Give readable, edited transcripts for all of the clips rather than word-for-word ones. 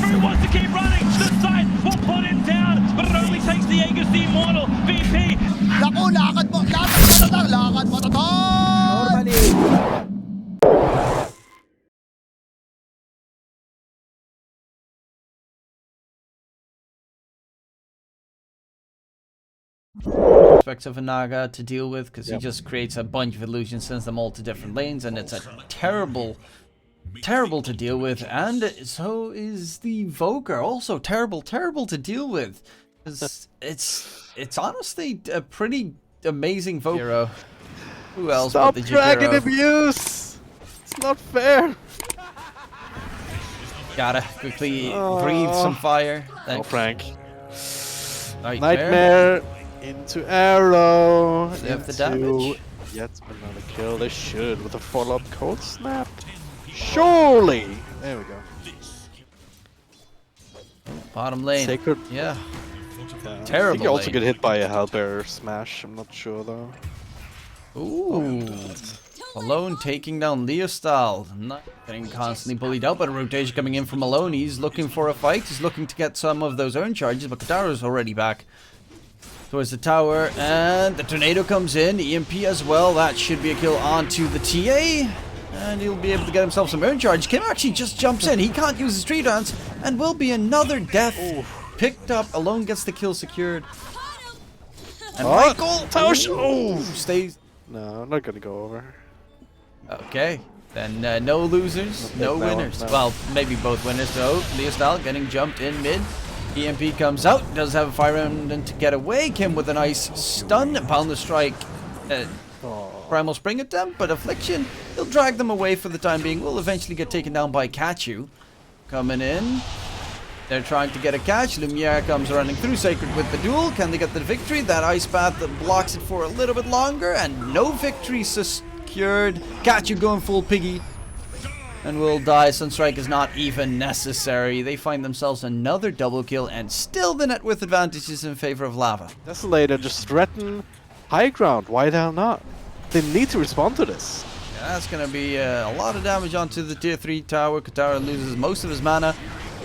He wants to keep running. The side will put him down, but it only takes the Aegis the Immortal. VP. Naku, lakad mo to tol! Normally. Aspects of a Naga to deal with because he just creates a bunch of illusions, sends them all to different lanes, and it's a terrible to deal with. And so is the Voker, also terrible to deal with. It's honestly a pretty amazing Voker. Who else Stop but the dragon Jakiro? abuse! It's not fair! Gotta quickly breathe some fire. Oh, Frank. Nightmare. Into arrow. They have the into damage. Yet another kill. They should with a follow-up cold snap. Surely! There we go. Bottom lane. Sacred. Yeah. I Terrible think you also lane. get hit by a Hellbearer smash. I'm not sure though. Ooh. Malone taking down Leostyle. Not getting constantly bullied out, but a rotation coming in from Malone. He's looking for a fight. He's looking to get some of those earn charges, but Kataro's already back towards the tower. And the tornado comes in. EMP as well. That should be a kill onto the TA. And he'll be able to get himself some earn charge. Kim actually just jumps in. He can't use his tree dance. And will be another death. Picked up. Alone gets the kill secured. And Michael stays. No, I'm not gonna go over. Okay, then no losers, no winners. No. Well, maybe both winners though. Leostyle getting jumped in mid. EMP comes out, does have a fire remnant to get away. Kim with a nice stun, pound the strike. Primal Spring attempt, but Affliction, he'll drag them away for the time being. Will eventually get taken down by Kachu. Coming in. They're trying to get a catch. Lumiere comes running through. Sacred with the duel. Can they get the victory? That ice path that blocks it for a little bit longer. And no victory secured. Kachu going full piggy. And will die. Sunstrike is not even necessary. They find themselves another double kill. And still the net worth advantage is in favor of Lava. Desolator just threaten high ground. Why the hell not? They need to respond to this. Yeah, that's going to be a lot of damage onto the tier 3 tower. Katara loses most of his mana.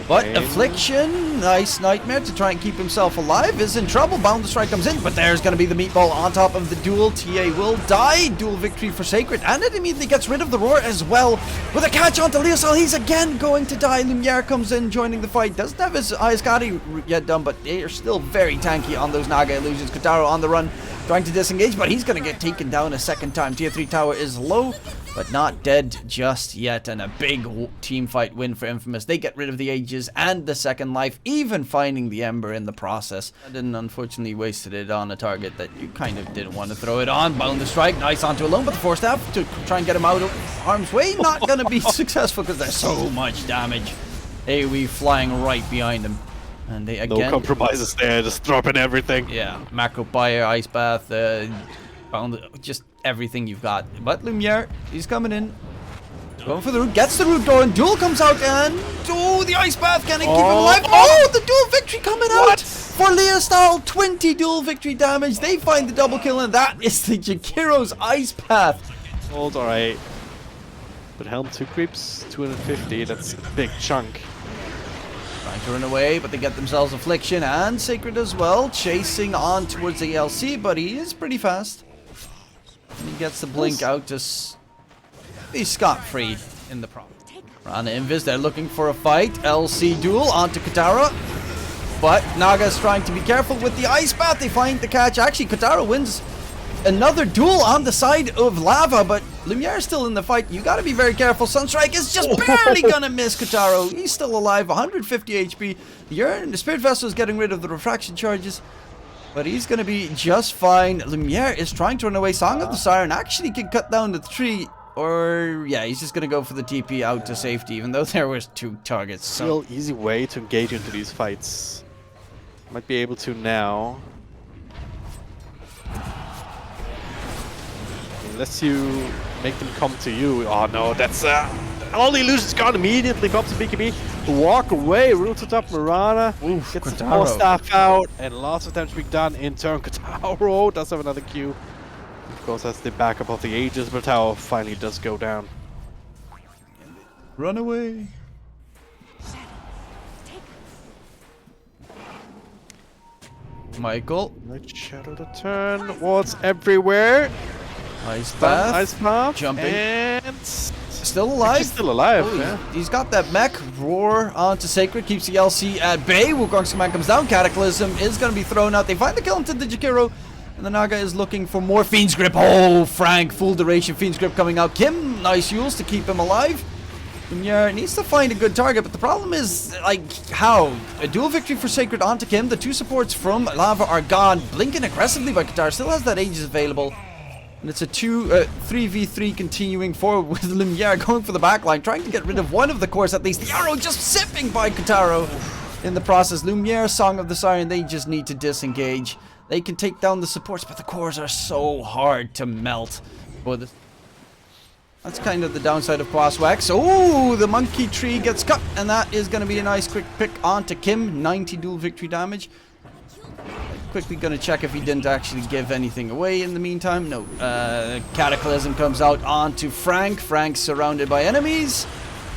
But Affliction, nice Nightmare to try and keep himself alive, is in trouble. Bound the Strike comes in, but there's going to be the meatball on top of the duel. TA will die. Dual victory for Sacred, and it immediately gets rid of the Roar as well. With a catch onto Leosal, he's again going to die. Lumiere comes in, joining the fight. Doesn't have his Ayasgari yet done, but they are still very tanky on those Naga illusions. Kotaro on the run, trying to disengage, but he's going to get taken down a second time. Tier 3 tower is low, but not dead just yet, and a big team fight win for Infamous. They get rid of the Aegis and the second life, even finding the Ember in the process. And then unfortunately wasted it on a target that you kind of didn't want to throw it on. Bound the Strike, nice onto Alone, but the Force Staff to try and get him out of harm's way. Not going to be successful because there's so much damage. AoE flying right behind him. And they again... No compromises there, just dropping everything. Yeah, Macro Pyre, Ice Bath, bound, just everything you've got. But Lumiere, he's coming in. Going for the root, gets the root door, and Duel comes out, and the Ice Bath, can it keep him alive? The Duel victory coming out for Leostyle. 20 Duel victory damage. They find the double kill, and that is the Jakiro's Ice Path. Hold, alright. But Helm 2 creeps, 250, that's a big chunk. Trying to run away, but they get themselves Affliction and Sacred as well. Chasing on towards the LC, but he is pretty fast. And he gets the blink out to be scot-free in the problem. Rana Invis, they're looking for a fight. LC duel onto Katara. But Naga's trying to be careful with the Ice Bath. They find the catch. Actually, Katara wins another duel on the side of Lava, but Lumiere's still in the fight. You gotta be very careful. Sunstrike is just barely gonna miss Kataro. He's still alive, 150 HP. The Spirit Vessel is getting rid of the refraction charges, but he's gonna be just fine. Lumiere is trying to run away. Song of the Siren actually can cut down the tree, or yeah, he's just gonna go for the TP out to safety, even though there was 2 targets. So Real easy way to engage into these fights. Might be able to now. Unless you make them come to you. Oh no, that's all the illusions gone immediately. Pops the BKB. Walk away. Roots it up. Marana gets the more staff out, and lots of damage being done in turn. Kotaro does have another Q. Of course, that's the backup of the Aegis, but Tower finally does go down. run away. Michael. Let's shadow the turn. Wards everywhere. Ice Path. Ice Path. Jumping. And Still alive. he's still alive. Oh, Yeah. he's got that mech. Roar onto Sacred. Keeps the LC at bay. Wukong's command comes down. Cataclysm is going to be thrown out. They find the kill into the Jakiro. And the Naga is looking for more Fiend's Grip. Oh, Frank. Full duration Fiend's Grip coming out. Kim. Nice use to keep him alive. Lumiere needs to find a good target, but the problem is, like, how? A dual victory for Sacred onto Kim. The two supports from Lava are gone. Blinking aggressively by Qatar. Still has that Aegis available. And it's a 3v3 continuing forward with Lumiere going for the backline, trying to get rid of one of the cores at least. The arrow just sipping by Kataro in the process. Lumiere, Song of the Siren, they just need to disengage. They can take down the supports, but the cores are so hard to melt. That's kind of the downside of Quaswax. Oh, the monkey tree gets cut, and that is going to be a nice quick pick onto Kim. 90 dual victory damage. Quickly going to check if he didn't actually give anything away in the meantime. No. Cataclysm comes out onto Frank. Frank's surrounded by enemies.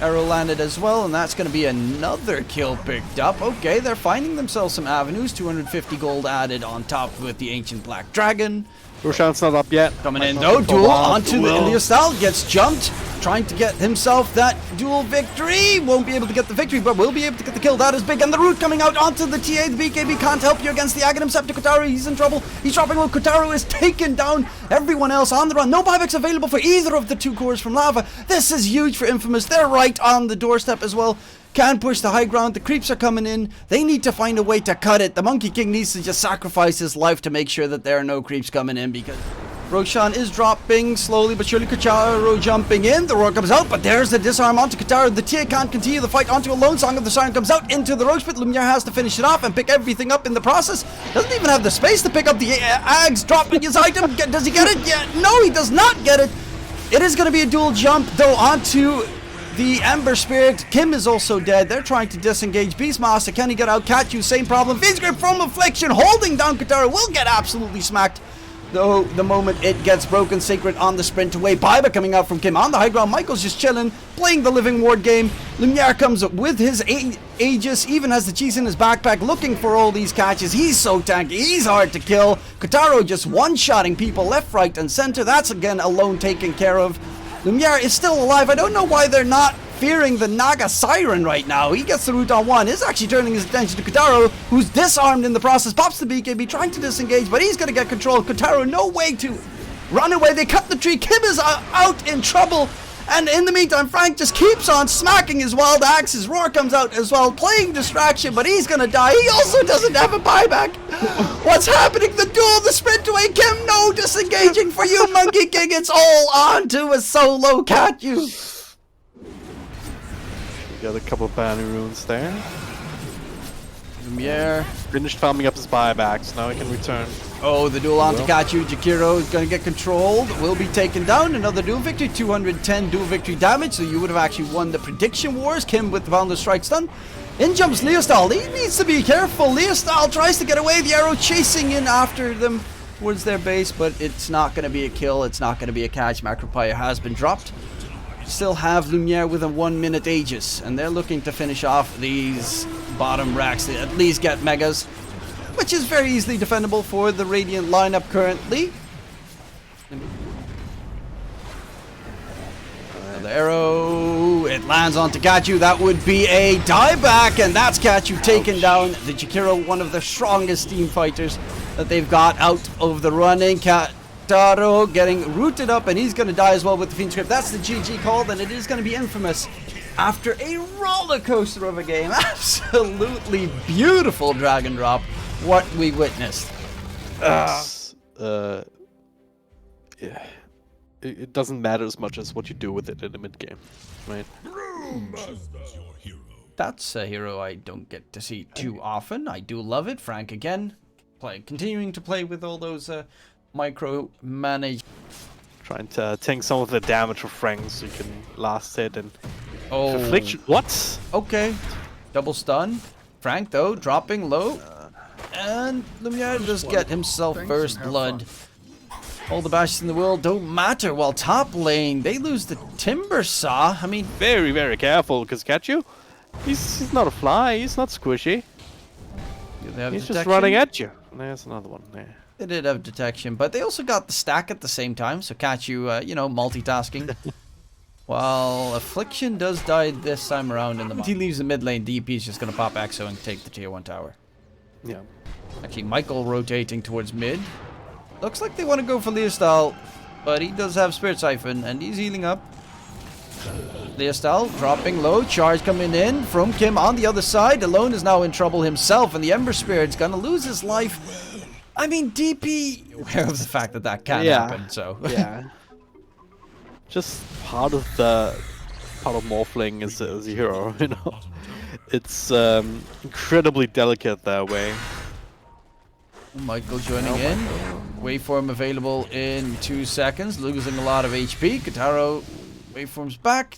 Arrow landed as well, and that's going to be another kill picked up. Okay, they're finding themselves some avenues. 250 gold added on top with the Ancient Black Dragon. Roshan's not up yet. Coming in though, duel onto the Iliastal, gets jumped, trying to get himself that dual victory. Won't be able to get the victory, but will be able to get the kill. That is big, and the root coming out onto the TA. The BKB can't help you against the Aghanim Scepter. Kotaro, he's in trouble. He's dropping low. Kotaro is taken down. Everyone else on the run. No buybacks available for either of the two cores from Lava. This is huge for Infamous. They're right on the doorstep as well. Can push the high ground. The creeps are coming in. They need to find a way to cut it. The Monkey King needs to just sacrifice his life to make sure that there are no creeps coming in, because Roshan is dropping slowly but surely. Kotaro jumping in. The roar comes out, but there's the disarm onto Kotaro. The TA can't continue the fight onto a lone. Song of the Siren comes out into the Roach Pit. Lumiere has to finish it off and pick everything up in the process. Doesn't even have the space to pick up the Ags, dropping his item. Does he get it? Yeah, no, he does not get it. It is going to be a dual jump, though, onto the Ember Spirit. Kim is also dead. They're trying to disengage. Beastmaster, can he get out? Catch you, same problem. Fiend's Grip from Affliction, holding down Kotaro. Will get absolutely smacked, though, the moment it gets broken. Sacred on the sprint away. Baiba coming out from Kim on the high ground. Michael's just chilling, playing the living ward game. Lumiere comes with his Aegis, even has the cheese in his backpack, looking for all these catches. He's so tanky. He's hard to kill. Kotaro just one-shotting people left, right, and center. That's, again, alone taken care of. Lumiere is still alive. I don't know why they're not fearing the Naga Siren right now. He gets the root on one. Is actually turning his attention to Kotaro, who's disarmed in the process. Pops the BKB, trying to disengage, but he's going to get control. Kotaro, no way to run away. They cut the tree. Kim is out in trouble. And in the meantime, Frank just keeps on smacking his wild axe. His roar comes out as well, playing distraction, but he's going to die. He also doesn't have a buyback. What's happening? The duel, the sprint away. Kim, no disengaging for you, Monkey King. It's all on to a solo cat, you. Got a couple of bounty runes there. Lumiere Finished farming up his buybacks. Now he can return. Oh, the duel on Takachu. Jakiro is going to get controlled. Will be taken down. Another duel victory. 210 duel victory damage. So you would have actually won the prediction wars. Kim with the Boundless Strike stun. In jumps Leostal. He needs to be careful. Leostal tries to get away. The arrow chasing in after them towards their base. But it's not going to be a kill. It's not going to be a catch. Macropire has been dropped. Still have Lumiere with a 1 minute Aegis. And they're looking to finish off these bottom racks to at least get megas, which is very easily defendable for the Radiant lineup currently. The arrow, it lands on Takachu. That would be a dieback, and that's Kachu taken down. The Jakiro, one of the strongest team fighters that they've got out of the running. Kataro getting rooted up, and he's going to die as well with the Fiend Script. That's the GG call, and it is going to be Infamous after a roller coaster of a game. Absolutely beautiful drag and drop. What we witnessed. Yeah. It doesn't matter as much as what you do with it in the mid game, right? That's a hero I don't get to see too often. I do love it. Frank again, continuing to play with all those micro manage. Trying to tank some of the damage for Frank so you can last hit and Oh, Affliction. What? Okay, double stun. Frank though dropping low, and Lumiere just get himself first blood. All the bashes in the world don't matter. While top lane, they lose the Timber Saw. I mean, Very, very careful, because Kachu, he's not a fly, he's not squishy. they have He's just detection. running at you. There's another one there. They did have detection, but they also got the stack at the same time, so catch you, you know, multitasking. While Affliction does die this time around in the... He leaves the mid lane, DP is just going to pop Exo and take the tier 1 tower. Yeah. Actually, Michael rotating towards mid. Looks like they want to go for Leostyle, but he does have Spirit Siphon, and he's healing up. Leostyle dropping low, charge coming in from Kim on the other side. Alone is now in trouble himself, and the Ember Spirit's going to lose his life. I mean, DP, aware of the fact that that can happen, so... Yeah. Just part of morphling as a hero, you know. It's incredibly delicate that way. Michael joining in. Waveform available in 2 seconds, losing a lot of HP. Kotaro, waveform's back.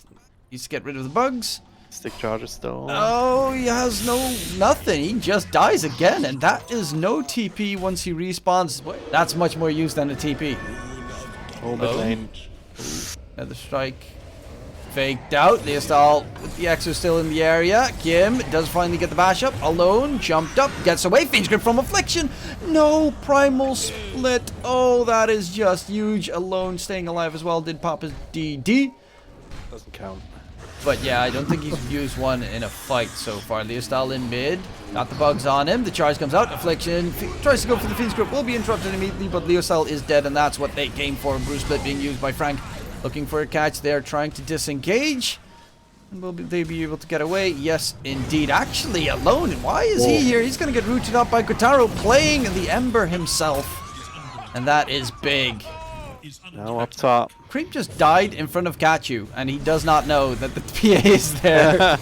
Needs to get rid of the bugs. Stick charger still. Oh, he has nothing. He just dies again, and that is no TP once he respawns. That's much more use than a TP. Oh, mid lane. Another strike. Faked out. Leostyle with the Exo still in the area. Kim does finally get the bash up. Alone. Jumped up. Gets away. Fiend Grip from Affliction. No primal split. Oh, that is just huge. Alone staying alive as well. Did pop his DD. Doesn't count. But yeah, I don't think he's used one in a fight so far. Leostyle in mid. Got the bugs on him. The charge comes out. Affliction tries to go for the Fiend Grip. Will be interrupted immediately, but Leostyle is dead, and that's what they came for. Bruce Split being used by Frank. Looking for a catch there, trying to disengage. And will they be able to get away? Yes, indeed. Actually, Alone. Why is he here? He's going to get rooted up by Kotaro, playing the Ember himself. And that is big. Now up top. Creep just died in front of Kachu, and he does not know that the PA is there.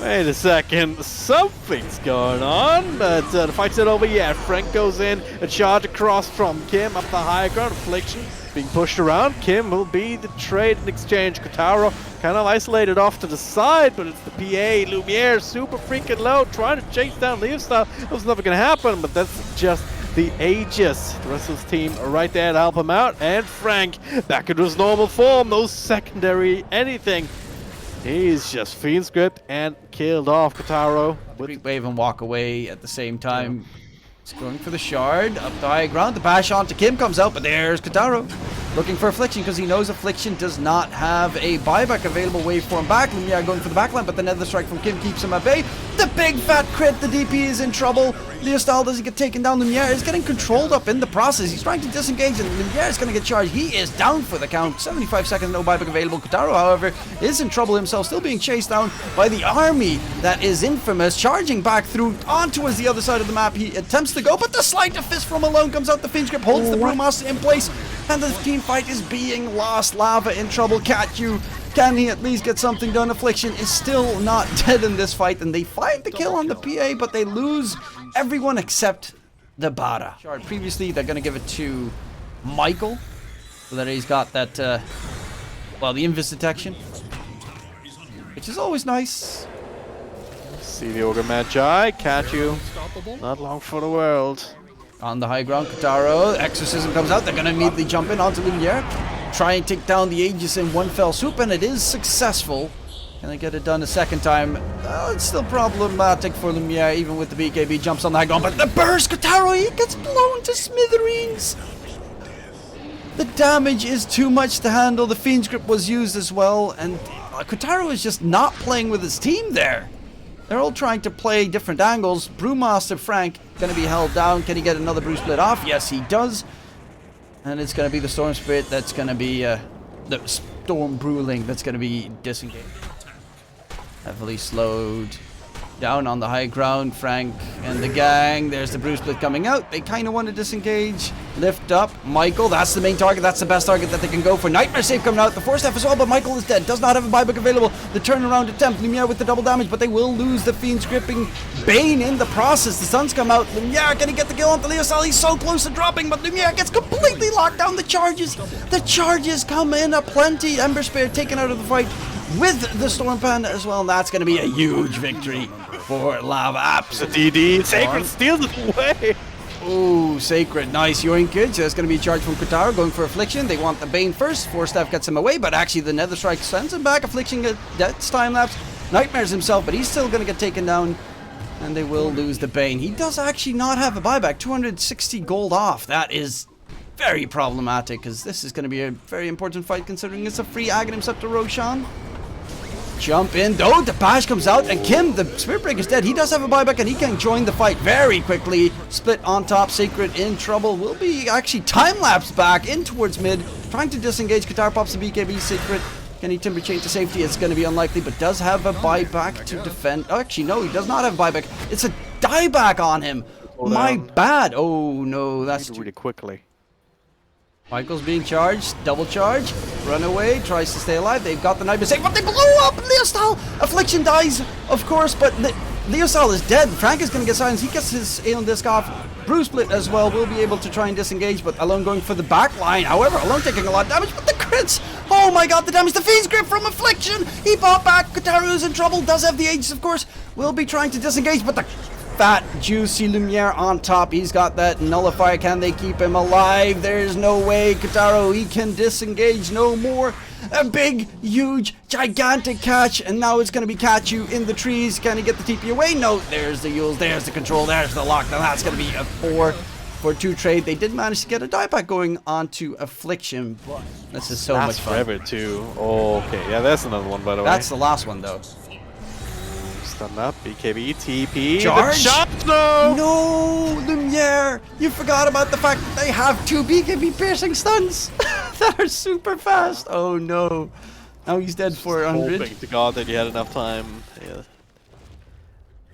Wait a second, something's going on, but the fight's not over yet. Frank goes in, a charge across from Kim up the high ground. Affliction being pushed around. Kim will be the trade and exchange. Kotaro kind of isolated off to the side, but it's the PA. Lumiere super freaking low, trying to chase down Leostyle. That was never going to happen, but that's just the Aegis. The rest of his team are right there to help him out. And Frank back into his normal form, no secondary anything. He's just Fiend's Grip and killed off Kotaro. Wave and walk away at the same time. He's going for the shard up the high ground. The bash onto Kim comes out, but there's Kotaro looking for Affliction because he knows Affliction does not have a buyback available. Waveform back. Lumiere going for the backline, but the Nether Strike from Kim keeps him at bay. The big fat crit. The DP is in trouble. Leostyle doesn't get taken down. Lumiere is getting controlled up in the process. He's trying to disengage, and Lumiere is going to get charged. He is down for the count. 75 seconds, no buyback available. Kotaro, however, is in trouble himself, still being chased down by the army that is infamous, charging back through on towards the other side of the map. He attempts to go, but the Sleight of Fist from Alone comes out. The Fiend Grip holds the Brewmaster in place, and the team fight is being lost. Lava in trouble. Kachu, can he at least get something done? Affliction is still not dead in this fight, and they find the kill on the PA, but they lose everyone except the Bara. Previously, they're going to give it to Michael, so that he's got that, well, the Invis detection, which is always nice. See the Ogre Magi, catch you. Not long for the world. On the high ground, Kotaro, Exorcism comes out. They're going to immediately jump in onto Lumiere. Try and take down the Aegis in one fell swoop, and it is successful. Can they get it done a second time? Well, it's still problematic for Lumiere, even with the BKB. Jumps on the high ground, but the burst, Kotaro, he gets blown to smithereens. The damage is too much to handle. The Fiend's Grip was used as well, and Kotaro is just not playing with his team there. They're all trying to play different angles. Brewmaster Frank going to be held down. Can he get another Brew Split off? Yes, he does. And it's going to be the Storm Spirit that's going to be, the Storm Brewling that's going to be disengaged. Heavily slowed down on the high ground. Frank and the gang. There's the Brew Split coming out. They kind of want to disengage. Lift up. Michael, that's the main target. That's the best target that they can go for. Nightmare Save coming out. The Force F as well, but Michael is dead. Does not have a buyback available. The turnaround attempt. Lumiere with the double damage, but they will lose the Fiend's Gripping Bane in the process. The Suns come out. Lumiere can he get the kill onto Leostyle? He's so close to dropping, but Lumiere gets completely locked down. The charges come in aplenty. Ember Spirit taken out of the fight with the Storm Panda as well, and that's going to be a huge victory for Lava Apps. The DD. Sacred steals it away. Ooh, Sacred. Nice yoinkage. There's going to be a charge from Kotaro going for Affliction. They want the Bane first. Force Staff gets him away, but actually the Nether Strike sends him back. Affliction gets time lapse. Nightmares himself, but he's still going to get taken down. And they will lose the Bane. He does actually not have a buyback. 260 gold off. That is very problematic, because this is going to be a very important fight considering it's a free Aghanim Scepter Roshan. Jump in though, the bash comes out, and Kim, the Spirit Breaker, is dead. He does have a buyback and he can join the fight very quickly. Split on top, Sacred in trouble. Will be actually time-lapsed back in towards mid, trying to disengage. Qatar pops the BKB. Sacred, can he Timber Chain to safety? It's going to be unlikely, but does have a buyback to defend. Oh, actually, no, he does not have a buyback. It's a dieback on him. My bad. Oh no, that's really quickly. Michael's being charged, double charge, run away, tries to stay alive. They've got the knife mistake, but they blow up Leostal! Affliction dies, of course, but Leostal is dead. Frank is going to get silenced. He gets his Aeon Disc off. Bruce Split as well will be able to try and disengage, but Alone going for the back line. However, Alone taking a lot of damage, but the crits! Oh my god, the damage! The Fiend's Grip from Affliction! He bought back. Kataru's in trouble, does have the Aegis, of course. Will be trying to disengage, but the fat, juicy Lumiere on top. He's got that nullifier. Can they keep him alive? There's no way. Kataru, he can disengage no more. A big, huge, gigantic catch, and now it's going to be Kachu in the trees. Can he get the TP away? No. There's the Yules, there's the control, there's the lock. Now that's going to be a 4-for-2 trade. They did manage to get a dieback going onto Affliction, but this is so much fun. Forever too. Oh, okay, yeah, that's another one by the way. That's the last one though. Stun up, BKB, TP, Charge? the shot, no! No, Lumiere! You forgot about the fact that they have 2 BKB piercing stuns that are super fast. Oh no. Now he's dead for 100. Hoping to God that you had enough time. Yeah.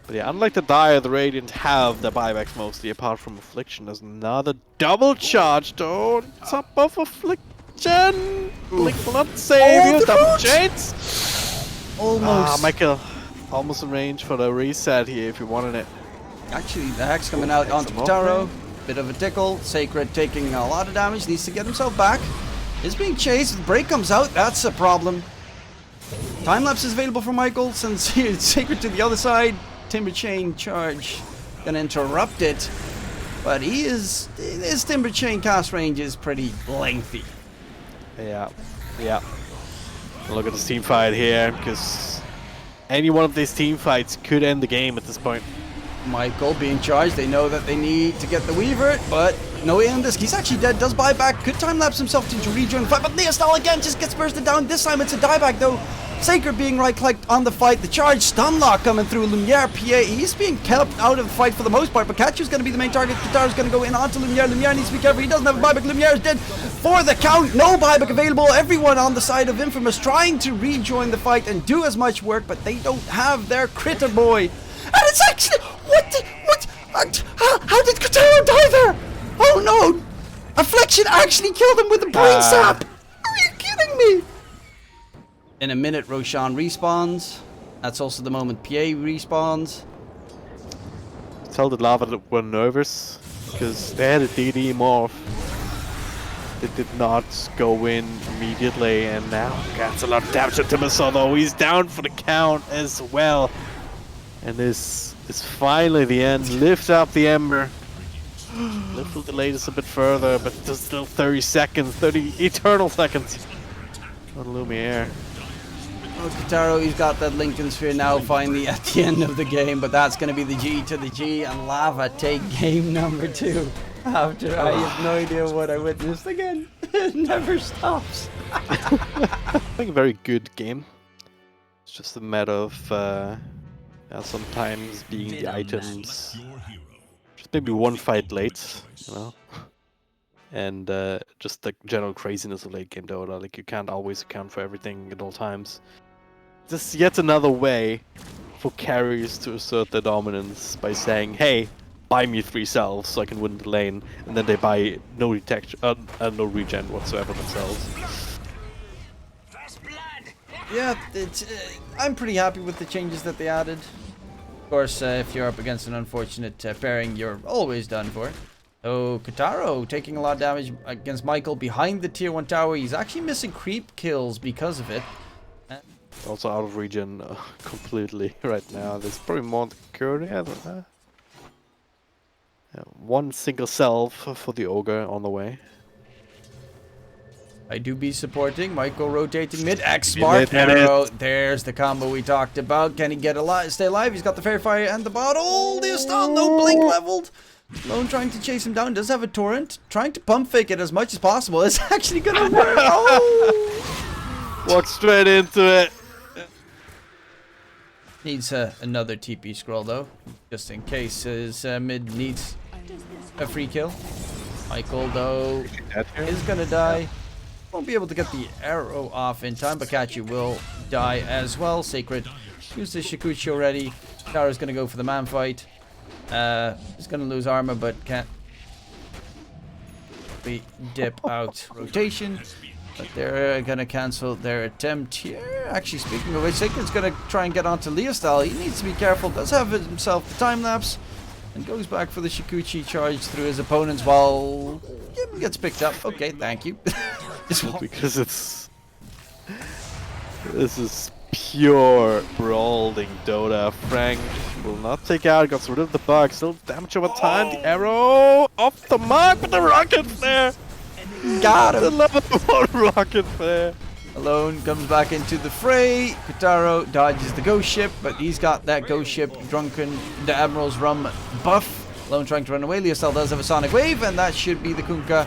But yeah, unlike the Dire, the Radiant have the buybacks mostly, apart from Affliction. There's another double charge on top of Affliction! Blink will not save you, double chains! Almost. Ah, Michael. Almost in range for the reset here if you wanted it. Actually, the Hex coming out onto Kitaro. Bit of a tickle. Sacred taking a lot of damage. Needs to get himself back. Is being chased. The break comes out. That's a problem. Time lapse is available for Michael since Sacred to the other side. Timber Chain charge. Gonna interrupt it. But his Timber Chain cast range is pretty lengthy. Yeah. Look at this team fight here, because any one of these team fights could end the game at this point. Michael being charged. They know that they need to get the Weaver, but no Aeon Disc. He's actually dead. Does buy back. Could time lapse himself to rejoin the fight, but Leostal again just gets bursted down. This time it's a dieback though. Sacred being right-clicked on the fight. The charge stun lock coming through. Lumiere PA. He's being kept out of the fight for the most part, but Kachu's going to be the main target. Kataru's going to go in onto Lumiere. Lumiere needs to be careful. He doesn't have a buyback. Lumiere is dead for the count. No buyback available. Everyone on the side of Infamous trying to rejoin the fight and do as much work, but they don't have their critter boy. And it's actually... How did Kataru die there? Oh no! Affliction actually killed him with a brain sap! Are you kidding me? In a minute, Roshan respawns. That's also the moment PA respawns. Tell the Lava that we're nervous, because they had a DD morph. They did not go in immediately, and now gets a lot of damage to Timbersaw, though he's down for the count as well. And this is finally the end. Lift up the Ember. Little delay this a bit further, but there's still 30 seconds, 30 eternal seconds on Lumiere. Oh, Kataru, he's got that Lincoln Sphere now finally at the end of the game, but that's going to be the G to the G, and Lava take game number 2. After I have no idea what I witnessed again. It never stops. I think a very good game. It's just a matter of sometimes being the items just maybe one fight late, you know, and just the general craziness of late game Dota. Like, you can't always account for everything at all times. Just yet another way for carriers to assert their dominance by saying, hey, buy me 3 cells so I can win the lane, and then they buy no detection, no regen whatsoever themselves. Yeah, it's, I'm pretty happy with the changes that they added. Of course, if you're up against an unfortunate pairing, you're always done for. Oh, Kataru taking a lot of damage against Michael behind the tier 1 tower. He's actually missing creep kills because of it. Also out of regen completely right now. There's probably more than current. Yeah, one single cell for the ogre on the way. I do be supporting. Michael rotating mid. X smart arrow. There's the combo we talked about. Can he get alive? Stay alive? He's got the fairy fire and the bottle. The stun. No blink leveled. Lone trying to chase him down. Does have a torrent. Trying to pump fake it as much as possible. It's actually gonna work. Oh! Walk straight into it. Needs another TP scroll though, just in case his mid needs a free kill. Michael though is gonna die. Won't be able to get the arrow off in time, but Kachi will die as well. Sacred used his Shikuchi already. Kara's gonna go for the man fight. He's gonna lose armor, but can't be dip out rotation. But they're gonna cancel their attempt here. Actually, speaking of which, Sacred's gonna try and get onto Leostyle. He needs to be careful. Does have himself the time lapse. And goes back for the Shikuchi charge through his opponents while Kim gets picked up. Okay, thank you. Because this is pure brawling Dota. Frank will not take out, got rid of the bug. Still damage over time. The arrow off the mark with the rocket flare. Got him. The level 1 rocket flare. Alone comes back into the fray. Kotaro dodges the ghost ship, but he's got that ghost ship drunken the Admiral's rum buff. Alone trying to run away. Leostyle does have a sonic wave, and that should be the Kunkka.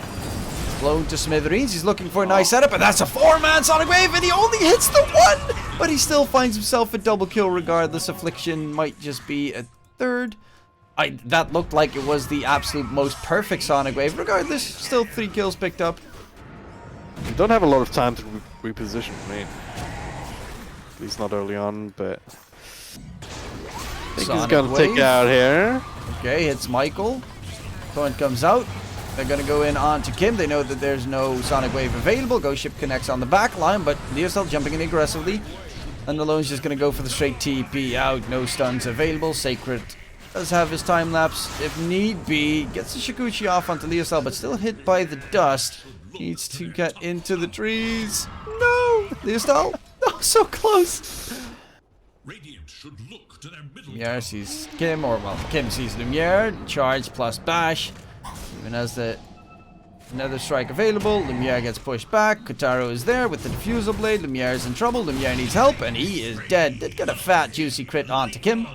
Blown to smithereens. He's looking for a nice setup, and that's a 4-man sonic wave, and he only hits the 1, but he still finds himself a double kill regardless. Affliction might just be a 3rd. That looked like it was the absolute most perfect sonic wave. Regardless, still 3 kills picked up. You don't have a lot of time to reposition, right? At least not early on, but I think he's gonna take out here. Okay, hits Michael. Torrent comes out. They're gonna go in onto Kim. They know that there's no sonic wave available. Ghost ship connects on the back line, but Leostyle jumping in aggressively. And Alone's just gonna go for the straight TP out. No stuns available. Sacred does have his time lapse if need be. Gets the Shikuchi off onto Leostyle, but still hit by the dust. Needs to get into the trees. No! Leostyle? Oh, so close! Lumiere sees Kim, or well, Kim sees Lumiere. Charge plus bash. Even has the another strike available. Lumiere gets pushed back. Kotaro is there with the diffusal blade. Lumiere is in trouble. Lumiere needs help, and he is dead. Did get a fat, juicy crit onto Kim.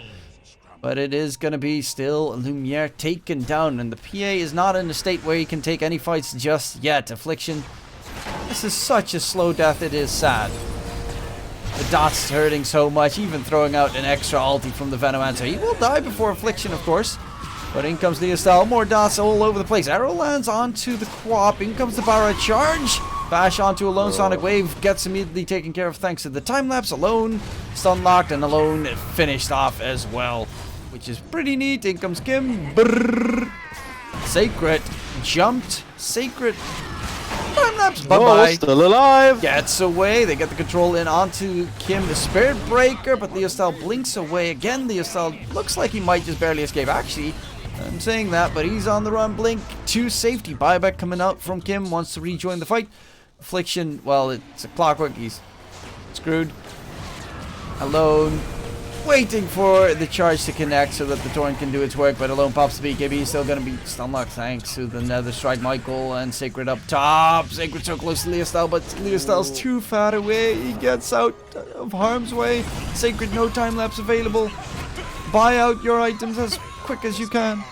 But it is going to be still Lumiere taken down, and the PA is not in a state where he can take any fights just yet. Affliction, this is such a slow death, it is sad. The dot's hurting so much, even throwing out an extra ulti from the Venomancer. He will die before Affliction, of course. But in comes Leostyle, more dots all over the place. Arrow lands onto the Quap, in comes the Barra charge. Bash onto a lone sonic wave, gets immediately taken care of thanks to the time lapse. Alone stun locked, and Alone finished off as well, which is pretty neat. In comes Kim. Brrr. Sacred jumped. Sacred time lapse. Bye bye. Still alive. Gets away. They get the control in onto Kim, the Spirit Breaker, but Leostyle blinks away again. Leostyle looks like he might just barely escape. Actually, I'm saying that, but he's on the run. Blink to safety. Buyback coming out from Kim. Wants to rejoin the fight. Affliction, well, it's a clockwork. He's screwed. Alone. Waiting for the charge to connect so that the torrent can do its work, but Alone pops the BKB. Still gonna be stun locked thanks to the Nether Strike. Michael and Sacred up top. Sacred so close to Leostyle, but Leostyle's too far away. He gets out of harm's way. Sacred, no time lapse available. Buy out your items as quick as you can.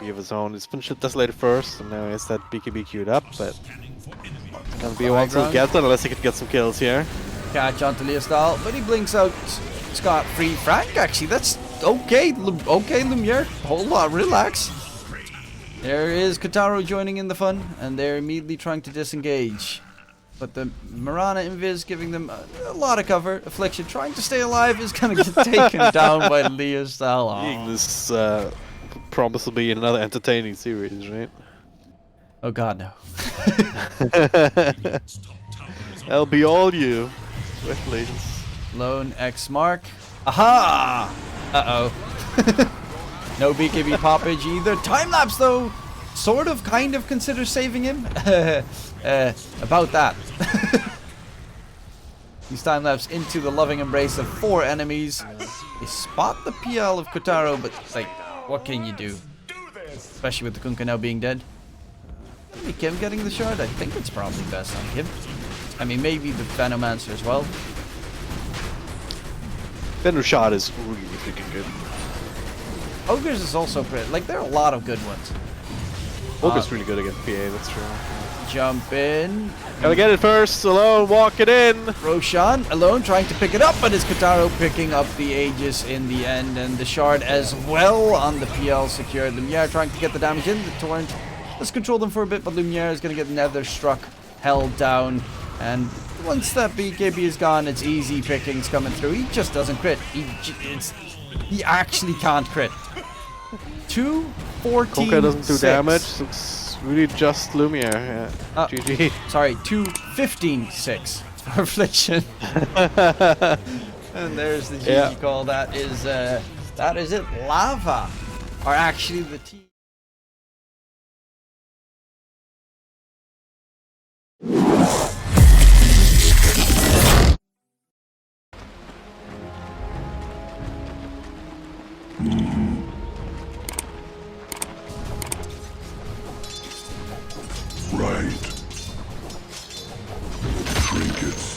Be of his own. He's been desolated first, and now he has that BKB queued up, but it's gonna be a one to get that unless he can get some kills here. Catch onto Leostyle, but he blinks out scot-free. Frank, actually, that's okay. Okay, Lumiere, hold on, relax. There is Kotaro joining in the fun, and they're immediately trying to disengage. But the Mirana Invis giving them a lot of cover. Affliction trying to stay alive is going to get taken down by Leostyle. Oh. This promise will be another entertaining series, right? Oh god, no. That'll be all you. Swiftly. Lone X mark. Aha! Uh-oh. No BKB poppage either. Time lapse though, sort of, kind of consider saving him. About that. He's time lapse into the loving embrace of 4 enemies. They spot the PL of Kotaro, but like, what can you do? Especially with the Kunkka now being dead. Maybe Kim getting the shard? I think it's probably best on Kim. I mean, maybe the Venomancer as well. Fender shot is really freaking good. Ogres is also pretty. Like, there are a lot of good ones. Ogre's really good against PA, that's true. Jump in. Gotta get it first, alone, walk it in. Roshan alone trying to pick it up, but is Kataro picking up the Aegis in the end, and the shard as well on the PL secured. Lumiere trying to get the damage in. The Torrent does control them for a bit, but Lumiere is going to get Nether struck, held down, and once that BKB is gone, it's easy pickings coming through. He just doesn't crit. He actually can't crit. 214. Konka doesn't do damage. It's really just Lumiere. Yeah. GG. Sorry, 215-6 for Affliction. And there's the GG call. That is it. Lava are actually the team. Right. Trinkets.